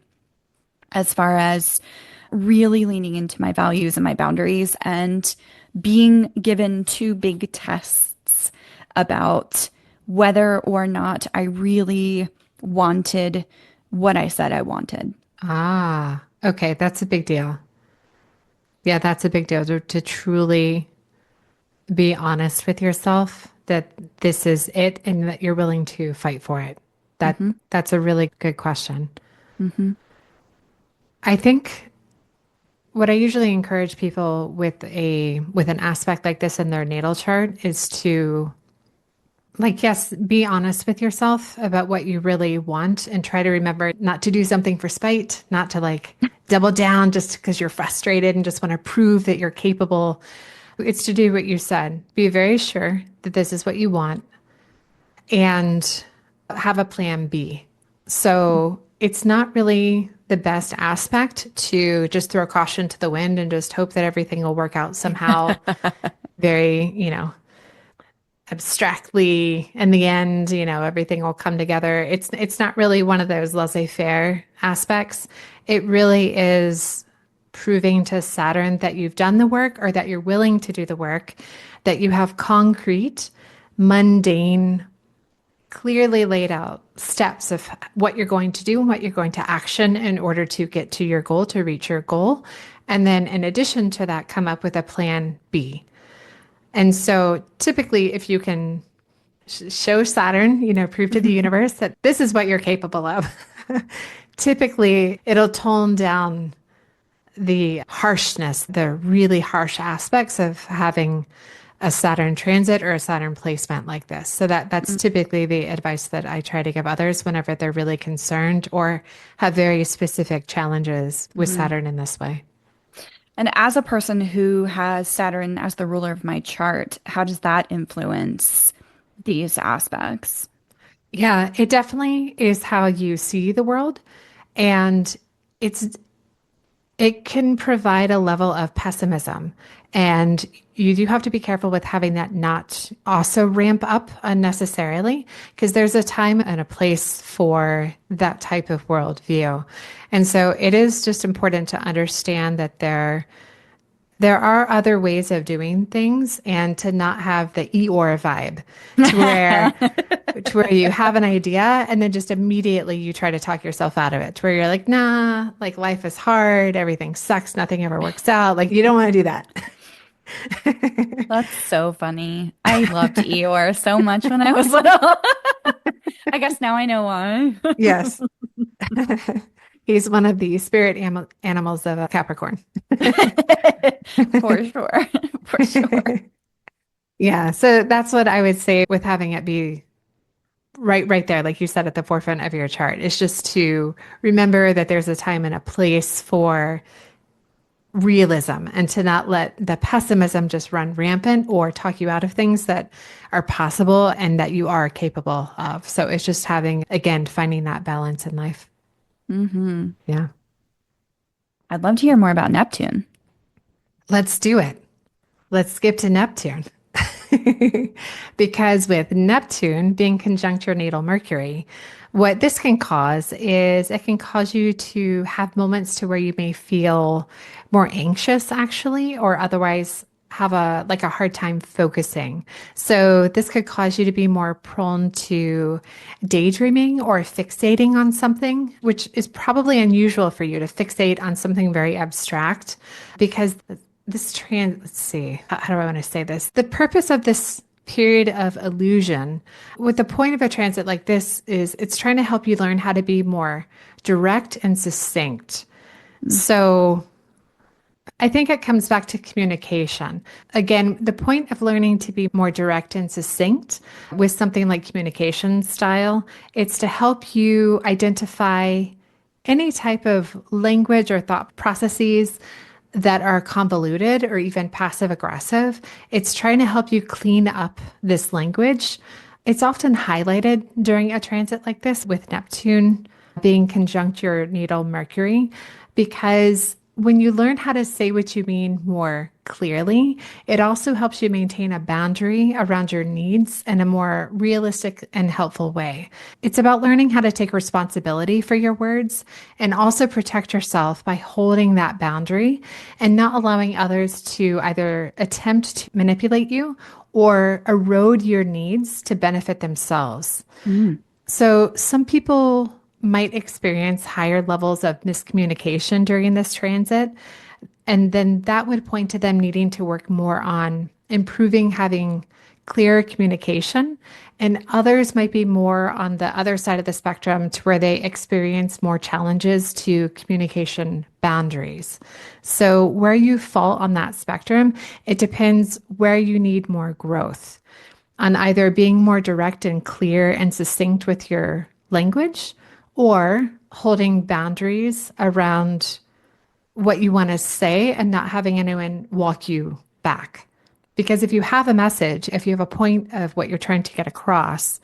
as far as really leaning into my values and my boundaries and being given two big tests about whether or not I really wanted what I said I wanted. Ah, okay. That's a big deal. Yeah, that's a big deal to truly be honest with yourself that this is it and that you're willing to fight for it. That Hmm. that's a really good question. Hmm. I think what I usually encourage people with an aspect like this in their natal chart is to like yes, be honest with yourself about what you really want and try to remember not to do something for spite, not to like double down just because you're frustrated and just want to prove that you're capable. It's to do what you said. Be very sure that this is what you want and have a plan B. So it's not really the best aspect to just throw caution to the wind and just hope that everything will work out somehow very, abstractly in the end, everything will come together. It's not really one of those laissez-faire aspects. It really is proving to Saturn that you've done the work or that you're willing to do the work, that you have concrete, mundane, clearly laid out steps of what you're going to do and what you're going to action in order to get to your goal, to reach your goal. And then in addition to that, come up with a plan B. And so typically, if you can show Saturn, prove to the universe that this is what you're capable of, typically it'll tone down the harshness, the really harsh aspects of having a Saturn transit or a Saturn placement like this. So that's typically the advice that I try to give others whenever they're really concerned or have very specific challenges with Mhm. Saturn in this way. And as a person who has Saturn as the ruler of my chart, how does that influence these aspects? Yeah, it definitely is how you see the world. And it's it can provide a level of pessimism. And you do have to be careful with having that not also ramp up unnecessarily, because there's a time and a place for that type of worldview. And so it is just important to understand that there are other ways of doing things and to not have the Eeyore vibe to where you have an idea and then just immediately you try to talk yourself out of it, to where you're like, nah, like life is hard, everything sucks, nothing ever works out. Like you don't want to do that. That's so funny. I loved Eeyore so much when I was little. I guess now I know why. Yes. He's one of the spirit animals of a Capricorn. For sure. For sure. Yeah, so that's what I would say with having it be right there, like you said, at the forefront of your chart. Is just to remember that there's a time and a place for realism and to not let the pessimism just run rampant or talk you out of things that are possible and that you are capable of. So it's just having, again, finding that balance in life. Hmm. Yeah. I'd love to hear more about Neptune. Let's do it. Let's skip to Neptune. Because with Neptune being conjunct your natal Mercury, what this can cause is it can cause you to have moments to where you may feel more anxious actually, or otherwise have a hard time focusing. So this could cause you to be more prone to daydreaming or fixating on something, which is probably unusual for you to fixate on something very abstract because let's see, how do I want to say this? The purpose of this period of illusion. What the point of a transit like this is, it's trying to help you learn how to be more direct and succinct. So I think it comes back to communication. Again, the point of learning to be more direct and succinct with something like communication style, it's to help you identify any type of language or thought processes that are convoluted or even passive aggressive. It's trying to help you clean up this language. It's often highlighted during a transit like this with Neptune being conjunct your natal Mercury, because when you learn how to say what you mean more clearly, it also helps you maintain a boundary around your needs in a more realistic and helpful way. It's about learning how to take responsibility for your words and also protect yourself by holding that boundary and not allowing others to either attempt to manipulate you or erode your needs to benefit themselves. Mm. So, some people might experience higher levels of miscommunication during this transit. And then that would point to them needing to work more on improving having clearer communication. And others might be more on the other side of the spectrum to where they experience more challenges to communication boundaries. So, where you fall on that spectrum, it depends where you need more growth on either being more direct and clear and succinct with your language or holding boundaries around what you want to say and not having anyone walk you back. Because if you have a message, if you have a point of what you're trying to get across,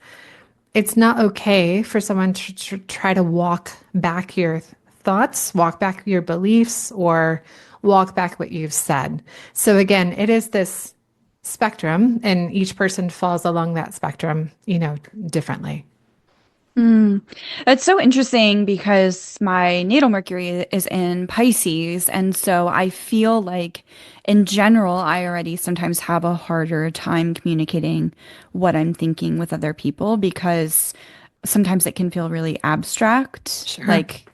it's not okay for someone to try to walk back your thoughts, walk back your beliefs, or walk back what you've said. So again, it is this spectrum, and each person falls along that spectrum, differently. Mm. That's so interesting because my natal Mercury is in Pisces. And so I feel like in general, I already sometimes have a harder time communicating what I'm thinking with other people because sometimes it can feel really abstract. Sure. Like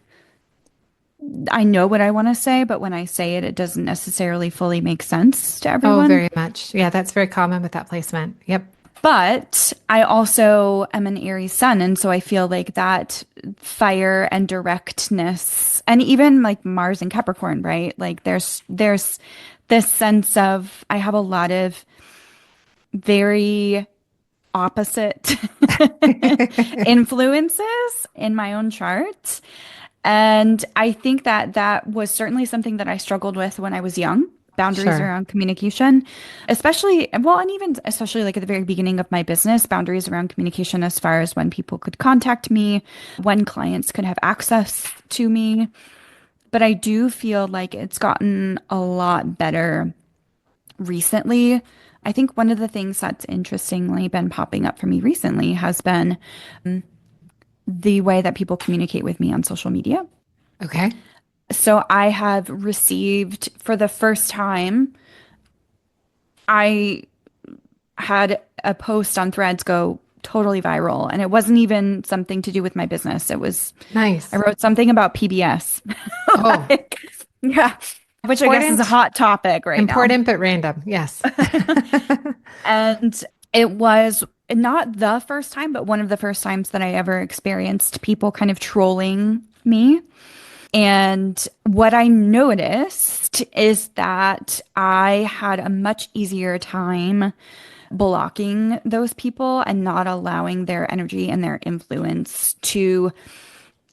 I know what I want to say, but when I say it, it doesn't necessarily fully make sense to Oh, everyone. very much. Yeah, that's very common with that placement. Yep. But I also am an Aries sun, and so I feel like that fire and directness, and even like Mars and Capricorn, right? Like there's this sense of I have a lot of very opposite influences in my own chart. And I think that that was certainly something that I struggled with when I was young. Boundaries Sure. around communication, especially, well, and even especially like at the very beginning of my business, boundaries around communication as far as when people could contact me, when clients could have access to me. But I do feel like it's gotten a lot better recently. I think one of the things that's interestingly been popping up for me recently has been the way that people communicate with me on social media. Okay. So I have received for the first time, I had a post on Threads go totally viral, and it wasn't even something to do with my business. I Nice. wrote something about PBS. Oh, Like, yeah, which I guess is a important, hot topic right now. important, but random. Yes. And it was not the first time, but one of the first times that I ever experienced people kind of trolling me. And what I noticed is that I had a much easier time blocking those people and not allowing their energy and their influence to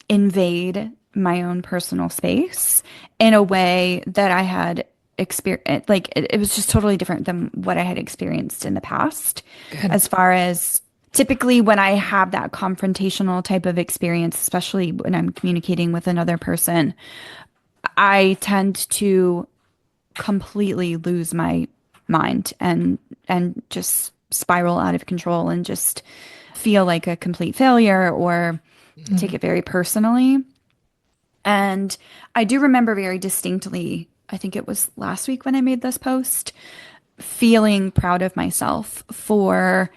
invade my own personal space in a way that I had experienced. Like it was just totally different than what I had experienced in the past. Good. As far as typically when I have that confrontational type of experience, especially when I'm communicating with another person, I tend to completely lose my mind and just spiral out of control and just feel like a complete failure or take Mhm. it very personally. And I do remember very distinctly, I think it was last week when I made this post, feeling proud of myself for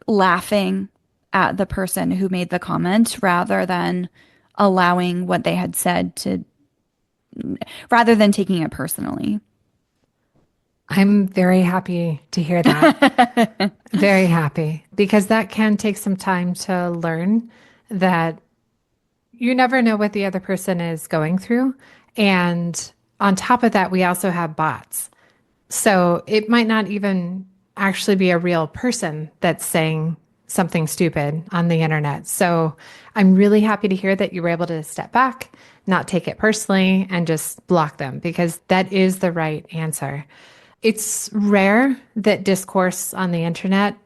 laughing at the person who made the comment rather than allowing what they had said to, rather than taking it personally. I'm very happy to hear that. Very happy because that can take some time to learn that you never know what the other person is going through. And on top of that, we also have bots. So it might not even actually be a real person that's saying something stupid on the internet. So I'm really happy to hear that you were able to step back, not take it personally, and just block them because that is the right answer. It's rare that discourse on the internet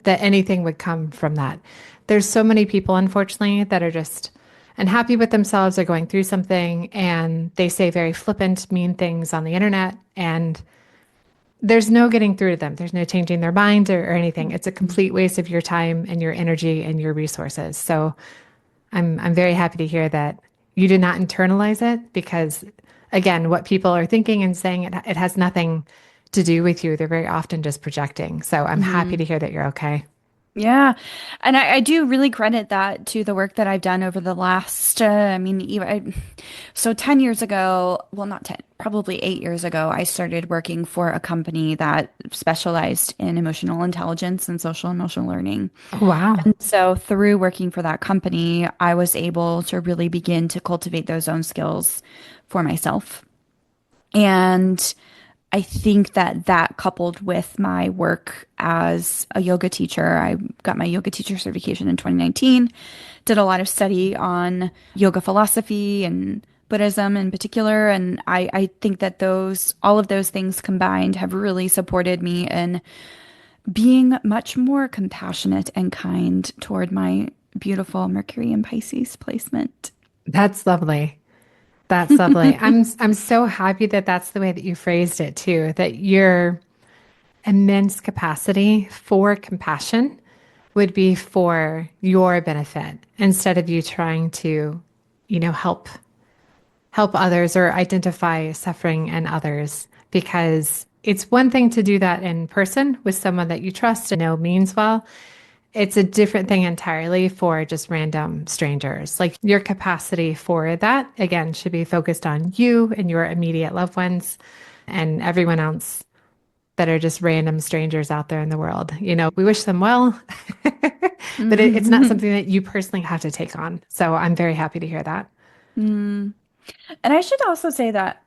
that anything would come from that. There's so many people, unfortunately, that are just unhappy with themselves or going through something and they say very flippant, mean things on the internet. And there's no getting through to them. There's no changing their mind or anything. It's a complete waste of your time and your energy and your resources. So I'm very happy to hear that you did not internalize it because again, what people are thinking and saying, it has nothing to do with you. They're very often just projecting. So I'm happy Mhm. to hear that you're okay. Yeah. And I do really credit that to the work that I've done over the last, I mean, so 10 years ago, well, not 10, probably 8 years ago, I started working for a company that specialized in emotional intelligence and social emotional learning. Oh, wow. And so through working for that company, I was able to really begin to cultivate those own skills for myself. And I think that that coupled with my work as a yoga teacher, I got my yoga teacher certification in 2019, did a lot of study on yoga philosophy and Buddhism in particular. And I think that all of those things combined have really supported me in being much more compassionate and kind toward my beautiful Mercury and Pisces placement. That's lovely. That's lovely. I'm so happy that that's the way that you phrased it too, that your immense capacity for compassion would be for your benefit instead of you trying to, help others or identify suffering in others because it's one thing to do that in person with someone that you trust and know means well. It's a different thing entirely for just random strangers. Like your capacity for that, again, should be focused on you and your immediate loved ones and everyone else that are just random strangers out there in the world. We wish them well, but it's not Mm. something that you personally have to take on. So I'm very happy to hear that. And I should also say that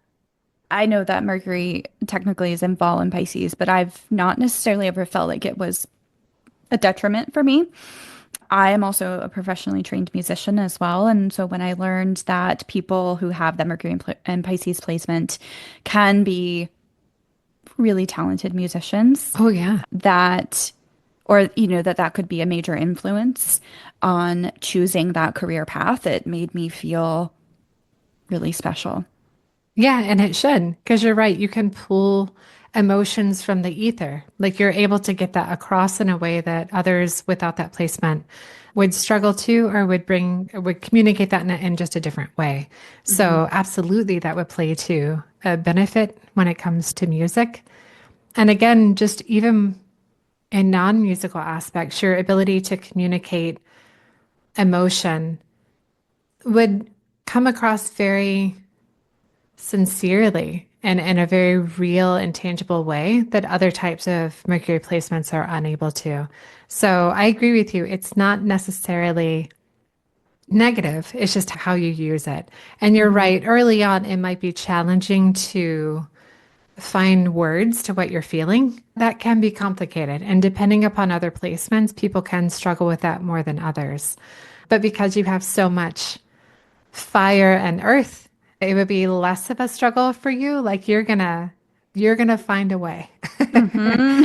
I know that Mercury technically is in fall in Pisces, but I've not necessarily ever felt like it was a detriment for me. I am also a professionally trained musician as well. And so when I learned that people who have that Mercury and Pisces placement can be really talented musicians, Oh, yeah. that, or, that could be a major influence on choosing that career path, it made me feel really special. Yeah, and it should, because you're right. You can pull emotions from the ether. Like you're able to get that across in a way that others without that placement would struggle to or would communicate that in just a different way. Hmm. So absolutely that would play to a benefit when it comes to music. And again, just even in non-musical aspects, your ability to communicate emotion would come across very sincerely and in a very real and tangible way that other types of Mercury placements are unable to. So I agree with you. It's not necessarily negative, it's just how you use it. And you're Hmm. right, early on, it might be challenging to find words to what you're feeling. That can be complicated. And depending upon other placements, people can struggle with that more than others. But because you have so much fire and earth, it would be less of a struggle for you. Like you're gonna find a way. Hmm.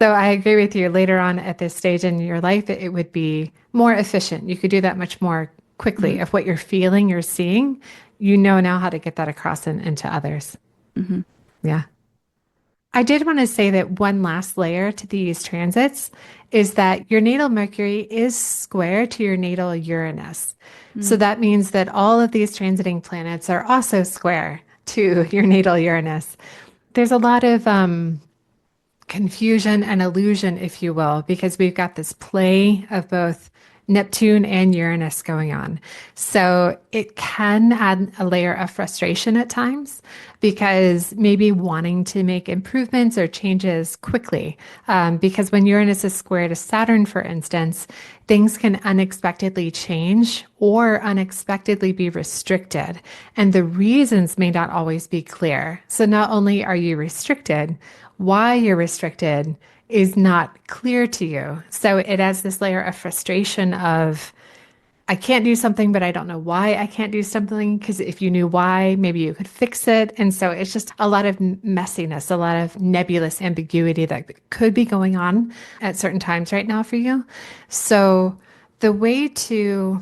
So I agree with you. Later on at this stage in your life, it would be more efficient. You could do that much more quickly. If what you're feeling, you're seeing, you know now how to get that across into others. Hmm. Yeah. I did want to say that one last layer to these transits is that your natal Mercury is square to your natal Uranus. So that means that all of these transiting planets are also square to your natal Uranus. There's a lot of confusion and illusion, if you will, because we've got this play of both Neptune and Uranus going on. So it can add a layer of frustration at times because maybe wanting to make improvements or changes quickly. Because when Uranus is square to Saturn, for instance, things can unexpectedly change or unexpectedly be restricted. And the reasons may not always be clear. So not only are you restricted, why you're restricted is not clear to you. So it adds this layer of frustration of, I can't do something, but I don't know why I can't do something. Because if you knew why, maybe you could fix it. And so it's just a lot of messiness, a lot of nebulous ambiguity that could be going on at certain times right now for you. So the way to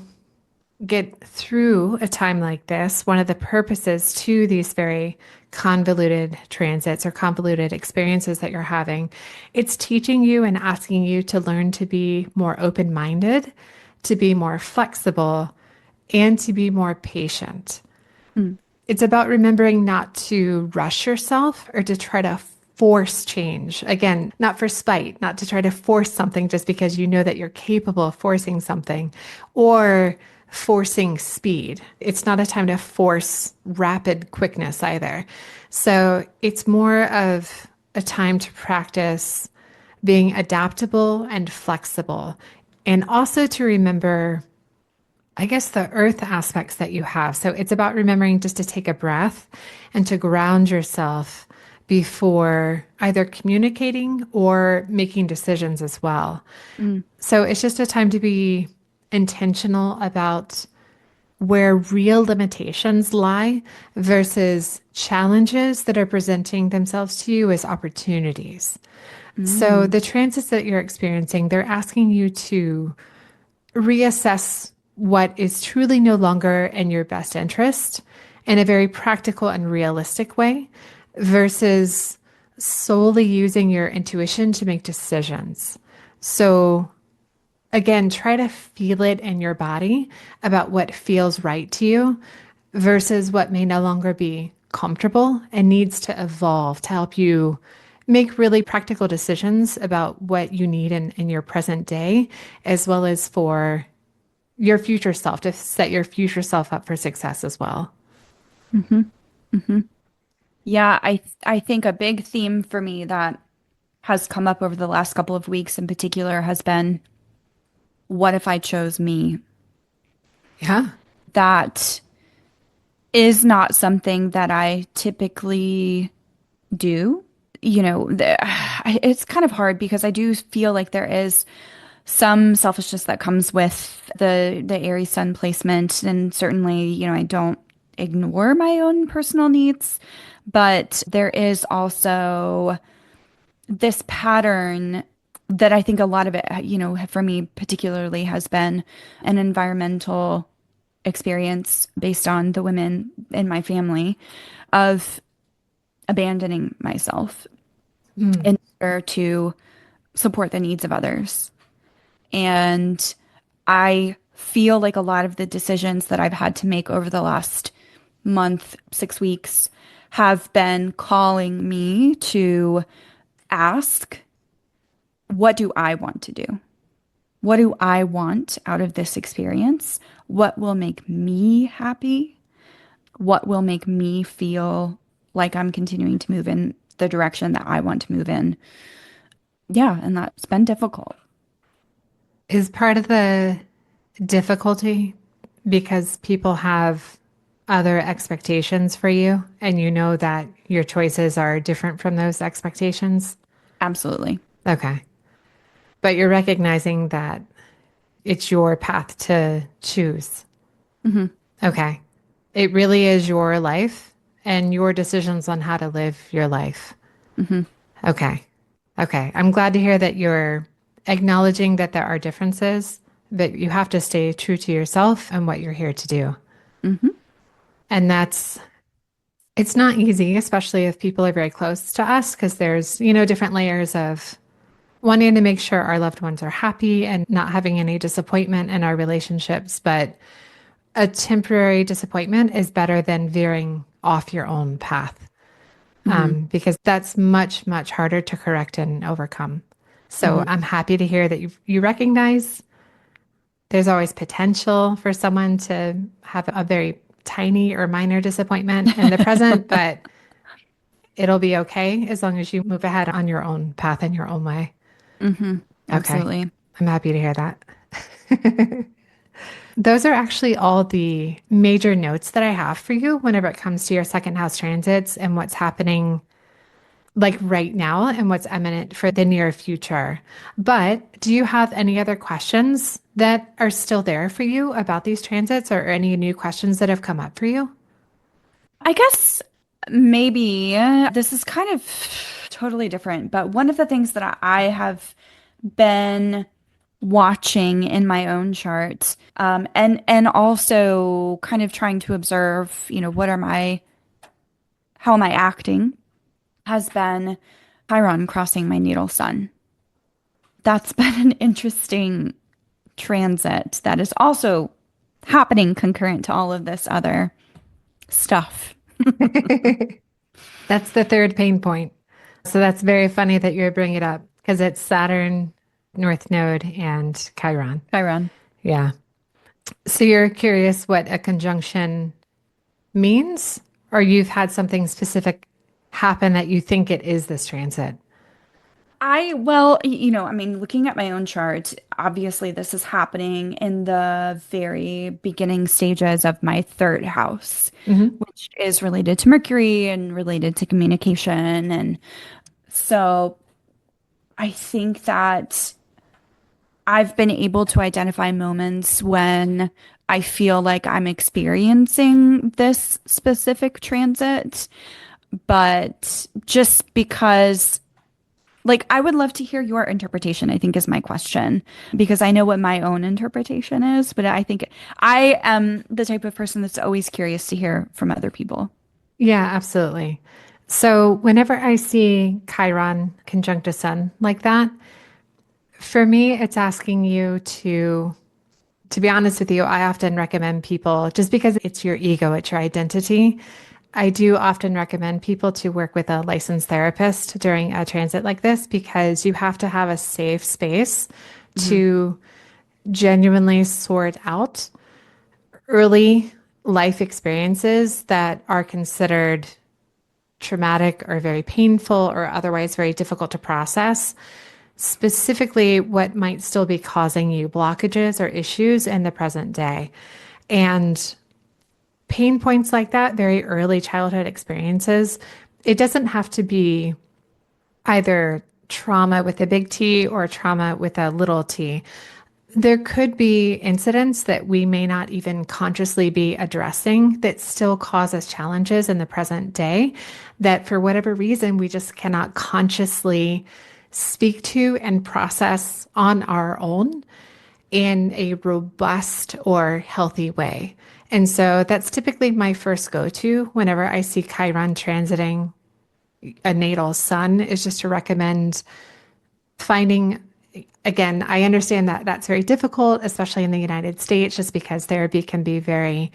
get through a time like this, one of the purposes to these very convoluted transits or convoluted experiences that you're having, it's teaching you and asking you to learn to be more open-minded, to be more flexible, and to be more patient. Mm, It's about remembering not to rush yourself or to try to force change. Again, not for spite, not to try to force something just because you know that you're capable of forcing something or forcing speed. It's not a time to force rapid quickness either. So it's more of a time to practice being adaptable and flexible. And also to remember, I guess, the earth aspects that you have. So it's about remembering just to take a breath and to ground yourself before either communicating or making decisions as well. mm, So it's just a time to be intentional about where real limitations lie versus challenges that are presenting themselves to you as opportunities. So mm, the transits that you're experiencing, they're asking you to reassess what is truly no longer in your best interest in a very practical and realistic way versus solely using your intuition to make decisions. So, again, try to feel it in your body about what feels right to you versus what may no longer be comfortable and needs to evolve to help you make really practical decisions about what you need in your present day, as well as for your future self, to set your future self up for success as well. mhm, mhm. Yeah, I think a big theme for me that has come up over the last couple of weeks in particular has been, what if I chose me? Yeah. That is not something that I typically do. It's kind of hard because I do feel like there is some selfishness that comes with the Aries sun placement, and certainly, I don't ignore my own personal needs, but there is also this pattern that I think a lot of it, for me particularly, has been an environmental experience based on the women in my family of abandoning myself Mm. in order to support the needs of others. And I feel like a lot of the decisions that I've had to make over the last month, 6 weeks, have been calling me to ask, what do I want to do? What do I want out of this experience? What will make me happy? What will make me feel like I'm continuing to move in the direction that I want to move in? Yeah, and that's been difficult. Is part of the difficulty because people have other expectations for you, and you know that your choices are different from those expectations? Absolutely. Okay. But you're recognizing that it's your path to choose. Hmm. Okay. It really is your life and your decisions on how to live your life. Hmm. Okay. Okay. I'm glad to hear that you're acknowledging that there are differences, but you have to stay true to yourself and what you're here to do. Hmm. And it's not easy, especially if people are very close to us, because there's, different layers of wanting to make sure our loved ones are happy and not having any disappointment in our relationships. But a temporary disappointment is better than veering off your own path, Hmm. because that's much, much harder to correct and overcome. So Hmm. I'm happy to hear that you recognize There's always potential for someone to have a very tiny or minor disappointment in the present, but it'll be okay as long as you move ahead on your own path in your own way. Hmm. Okay. Absolutely. I'm happy to hear that. Those are actually all the major notes that I have for you whenever it comes to your second house transits and what's happening like right now and what's imminent for the near future. But do you have any other questions that are still there for you about these transits or any new questions that have come up for you? I guess maybe this is kind of totally different, but one of the things that I have been watching in my own chart, and also kind of trying to observe, what are how am I acting, has been Chiron crossing my natal sun. That's been an interesting transit that is also happening concurrent to all of this other stuff. That's the third pain point. So that's very funny that you're bringing it up because it's Saturn, North Node, and Chiron. Chiron. Yeah. So you're curious what a conjunction means, or you've had something specific happen that you think it is this transit? Well, I mean, looking at my own chart, obviously this is happening in the very beginning stages of my third house, Hmm. which is related to Mercury and related to communication. And so I think that I've been able to identify moments when I feel like I'm experiencing this specific transit, but just because, like, I would love to hear your interpretation, I think is my question, because I know what my own interpretation is, but I think I am the type of person that's always curious to hear from other people. Yeah, absolutely. So whenever I see Chiron conjunct a sun like that, for me, it's asking you to be honest with you, I often recommend people, just because it's your ego, it's your identity. I do often recommend people to work with a licensed therapist during a transit like this because you have to have a safe space Hmm. to genuinely sort out early life experiences that are considered traumatic or very painful or otherwise very difficult to process, specifically what might still be causing you blockages or issues in the present day. And pain points like that, very early childhood experiences, it doesn't have to be either trauma with a big T or trauma with a little t. There could be incidents that we may not even consciously be addressing that still cause us challenges in the present day that for whatever reason we just cannot consciously speak to and process on our own in a robust or healthy way. And so that's typically my first go to whenever I see Chiron transiting a natal sun is just to recommend finding again, I understand that that's very difficult, especially in the United States, just because therapy can be very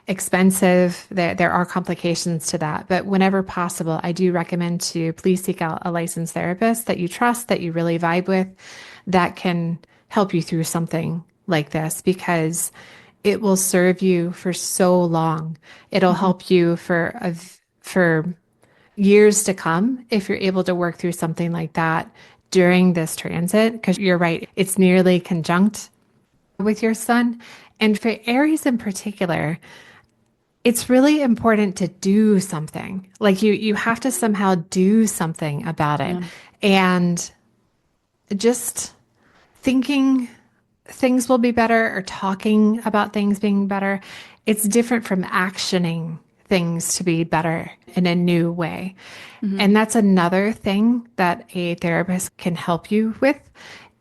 expensive. There are complications to that. But whenever possible, I do recommend to please seek out a licensed therapist that you trust, that you really vibe with, that can help you through something like this because it will serve you for so long. It'll Hmm. help you for years to come if you're able to work through something like that during this transit, because you're right, it's nearly conjunct with your sun. And for Aries in particular, it's really important to do something. Like you have to somehow do something about it. Yeah. And just thinking things will be better or talking about things being better, it's different from actioning things to be better in a new way. Hmm. And that's another thing that a therapist can help you with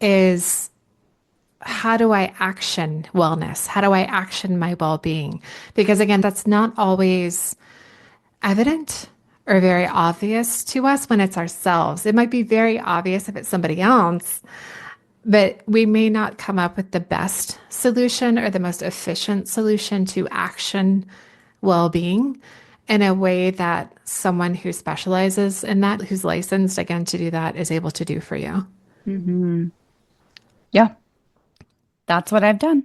is how do I action wellness? How do I action my well-being? Because again, that's not always evident or very obvious to us when it's ourselves. It might be very obvious if it's somebody else, but we may not come up with the best solution or the most efficient solution to action well being in a way that someone who specializes in that, who's licensed again to do that, is able to do for you. Hmm. Yeah. That's what I've done.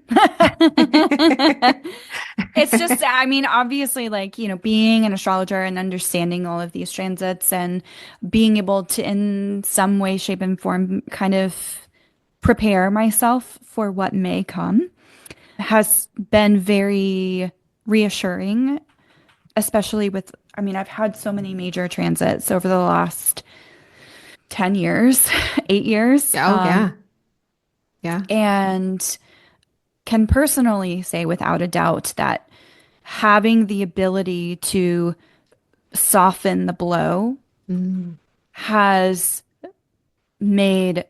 It's just, I mean, obviously, like, being an astrologer and understanding all of these transits and being able to, in some way, shape, and form, kind of prepare myself for what may come has been very reassuring, especially with, I mean, I've had so many major transits over the last 10 years, 8 years, Oh, yeah. Yeah. and can personally say without a doubt that having the ability to soften the blow Mm. has made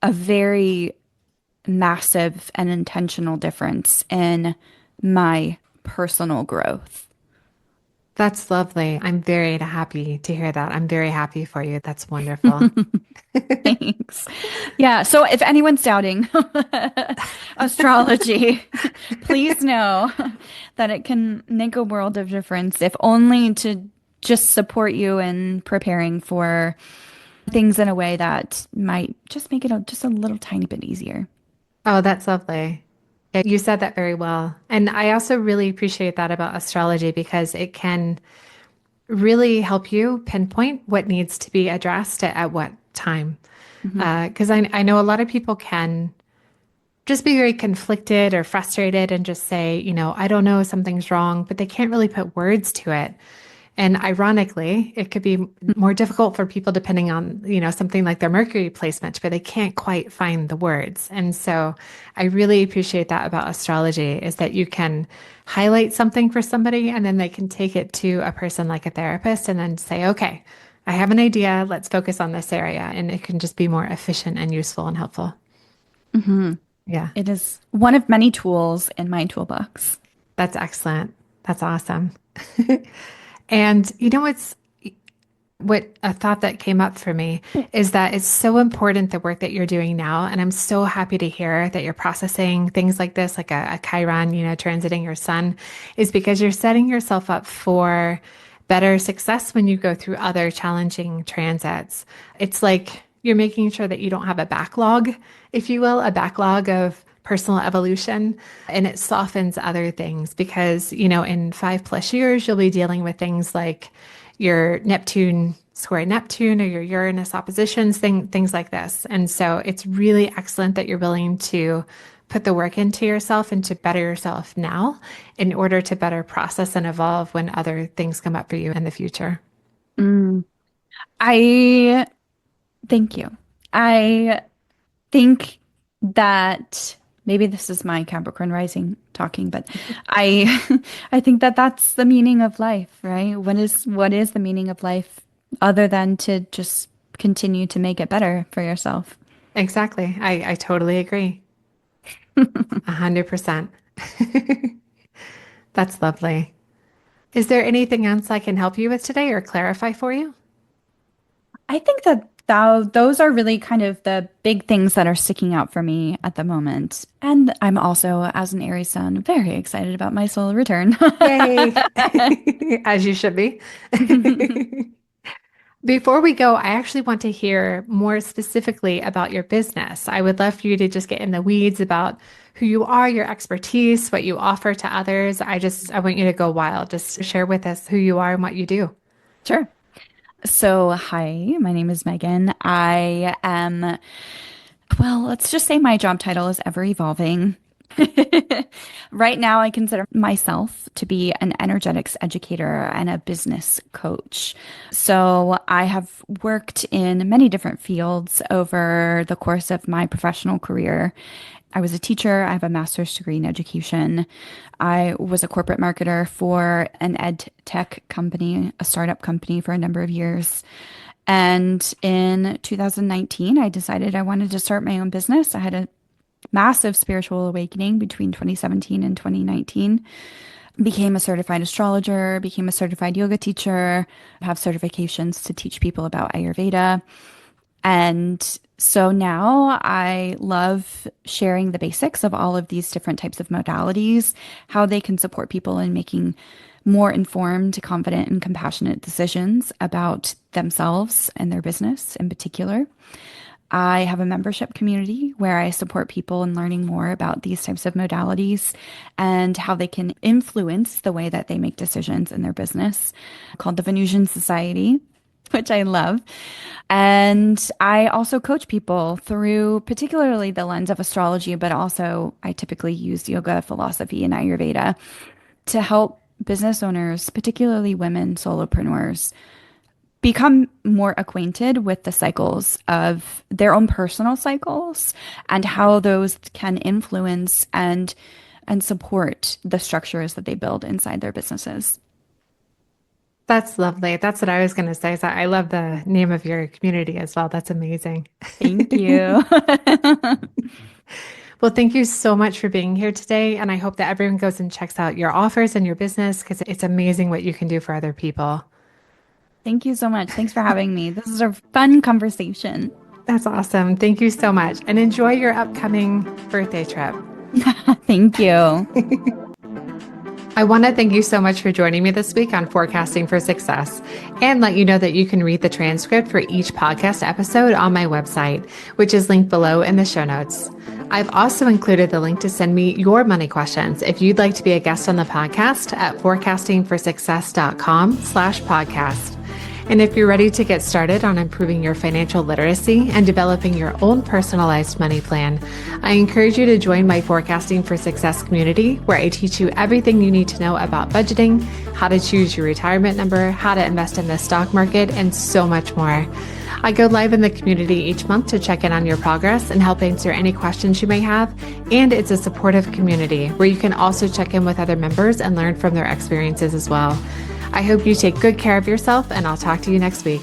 a very massive and intentional difference in my personal growth. That's lovely. I'm very happy to hear that. I'm very happy for you. That's wonderful. Thanks. Yeah, so if anyone's doubting astrology, please know that it can make a world of difference, if only to just support you in preparing for things in a way that might just make it just a little tiny bit easier. Oh, that's lovely. Yeah, you said that very well. And I also really appreciate that about astrology because it can really help you pinpoint what needs to be addressed at what time. Hmm. Because I know a lot of people can just be very conflicted or frustrated and just say, I don't know, something's wrong, but they can't really put words to it. And ironically, it could be more difficult for people depending on, something like their Mercury placement, but they can't quite find the words. And so I really appreciate that about astrology is that you can highlight something for somebody and then they can take it to a person like a therapist and then say, okay, I have an idea. Let's focus on this area. And it can just be more efficient and useful and helpful. Hmm. Yeah, It is one of many tools in my toolbox. that's excellent. That's awesome. And what's what a thought that came up for me is that it's so important the work that you're doing now. And I'm so happy to hear that you're processing things like this, like a Chiron, transiting your sun, is because you're setting yourself up for better success when you go through other challenging transits. It's like you're making sure that you don't have a backlog, if you will, a backlog of personal evolution, and it softens other things because, in 5+ years, you'll be dealing with things like your Neptune square Neptune or your Uranus oppositions, things like this. And so it's really excellent that you're willing to put the work into yourself and to better yourself now in order to better process and evolve when other things come up for you in the future. Mm. I thank you. I think that maybe this is my Capricorn rising talking, but I I think that that's the meaning of life, right? What is the meaning of life other than to just continue to make it better for yourself? Exactly. I totally agree. 100%. That's lovely. Is there anything else I can help you with today or clarify for you? I think that those are really kind of the big things that are sticking out for me at the moment. And I'm also, as an Aries sun, very excited about my solar return. Yay. As you should be. Before we go, I actually want to hear more specifically about your business. I would love for you to just get in the weeds about who you are, your expertise, what you offer to others. I want you to go wild. Just share with us who you are and what you do. Sure. So, hi, my name is Megan. I am, well, let's just say my job title is ever evolving. Right now, I consider myself to be an energetics educator and a business coach. So, I have worked in many different fields over the course of my professional career. I was a teacher. I have a master's degree in education. I was a corporate marketer for an ed tech company, a startup company for a number of years. And in 2019, I decided I wanted to start my own business. I had a massive spiritual awakening between 2017 and 2019. Became a certified astrologer, became a certified yoga teacher, have certifications to teach people about Ayurveda. And so now I love sharing the basics of all of these different types of modalities, how they can support people in making more informed, confident, and compassionate decisions about themselves and their business in particular. I have a membership community where I support people in learning more about these types of modalities and how they can influence the way that they make decisions in their business, called the Venusian Society, which I love. And I also coach people through particularly the lens of astrology, but also I typically use yoga, philosophy, and Ayurveda to help business owners, particularly women solopreneurs, become more acquainted with the cycles of their own personal cycles and how those can influence and support the structures that they build inside their businesses. That's lovely. That's what I was going to say. So I love the name of your community as well. That's amazing. Thank you. Well, thank you so much for being here today. And I hope that everyone goes and checks out your offers and your business because it's amazing what you can do for other people. Thank you so much. Thanks for having me. This is a fun conversation. That's awesome. Thank you so much. And enjoy your upcoming birthday trip. Thank you. I want to thank you so much for joining me this week on Forecasting for Success and let you know that you can read the transcript for each podcast episode on my website, which is linked below in the show notes. I've also included the link to send me your money questions if you'd like to be a guest on the podcast at forecastingforsuccess.com/podcast. And if you're ready to get started on improving your financial literacy and developing your own personalized money plan, I encourage you to join my Forecasting for Success community, where I teach you everything you need to know about budgeting, how to choose your retirement number, how to invest in the stock market, and so much more. I go live in the community each month to check in on your progress and help answer any questions you may have. And it's a supportive community where you can also check in with other members and learn from their experiences as well. I hope you take good care of yourself, and I'll talk to you next week.